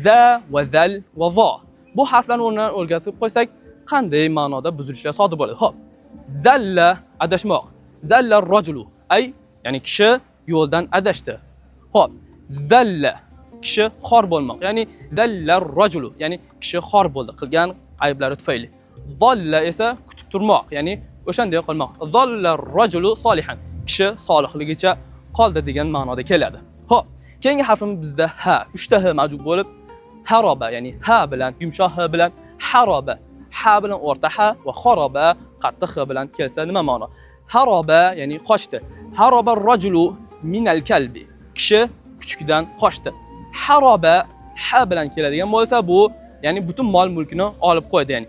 za va zal va va. Bu harflarni o'rnidan o'rgatib qo'ysak, qanday ma'noda buzilishlar sodir bo'ladi? Xo'p. Zalla adashmoq. Zalla rajulu ay ya'ni kishi yo'ldan adashdi. Xo'p. Zalla kishi xor bo'lmoq. Ya'ni zalla rajulu ya'ni kishi xor bo'ldi qilgan ayblari tufayli. Zalla esa kutib turmoq, ya'ni o'shanday qolmoq. Zalla rajulu solihan kishi solihligicha qoldi degan ma'noda keladi. Xo'p. Keyingi harfimiz bizda ha. 3 ta h mavjud bo'lib, haroba ya'ni ha bilan yumshoq h bilan haroba. Ha bilan o'rta ha va xaroba qattiq h bilan kelsa nima ma'no? Haroba ya'ni qochdi. Haroba rajulu minal kalbi. Kishi kuchukdan qochdi. Haroba ha bilan keladigan bo'lsa bu ya'ni butun mol mulkini olib qo'ydi, ya'ni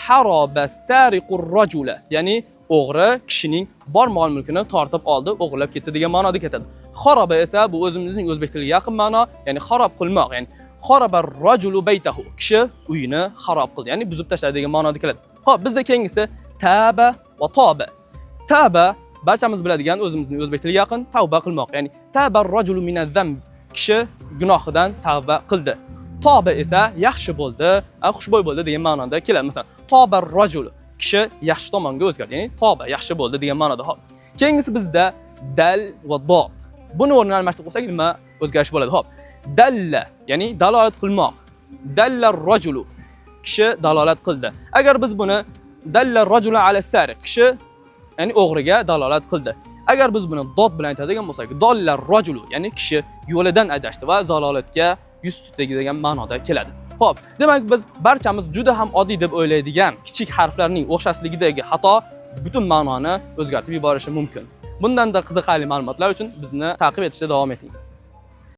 haroba sariqur rajula ya'ni o'g'ri kishining bor mol mulkini tortib oldi, o'g'irlab ketdi degan ma'noda ketadi. Xaroba esa bu o'zimizning o'zbek tiliga yaqin ma'no, ya'ni xarob qilmoq, ya'ni xaroba rajulu baytahu kishi uyini xarob qildi, ya'ni buzib tashladi degan ma'noda keladi. Xo'p, bizda keyingisi taba va toba. Taba barchamiz biladigan o'zimizning o'zbek tiliga yaqin tavba qilmoq, ya'ni taba rajulu minaz zamb kishi gunohidan tavba qildi. Toba esa yaxshi bo'ldi, xushbo'y bo'ldi degan ma'noda keladi. Masalan, toba rajul kishi yaxshi tomonga o'zgardi, ya'ni toba yaxshi bo'ldi degan ma'noda. Xo'p. Keyingisi bizda dal va dob. Buni o'rnidan almashtirib qo'ysak nima o'zgarish bo'ladi? Xo'p. Dalla ya'ni dalolat qilmoq. Dalla rajulu kishi dalolat qildi. Agar biz buni dalla rajula ala sariq kishi ya'ni o'g'riga dalolat qildi. Agar biz buni dob bilan aytadigan bo'lsak, dalla rajulu ya'ni kishi yo'lidan adashdi va zalolatga yuz tutdi degan ma'noda keladi. Xo'p, demak biz barchamiz juda ham oddiy deb o'ylaydigan kichik harflarning o'xshashligidagi xato butun ma'noni o'zgartirib yuborishi mumkin. Bundan da qiziqarli ma'lumotlar uchun bizni ta'qib etishda davom eting.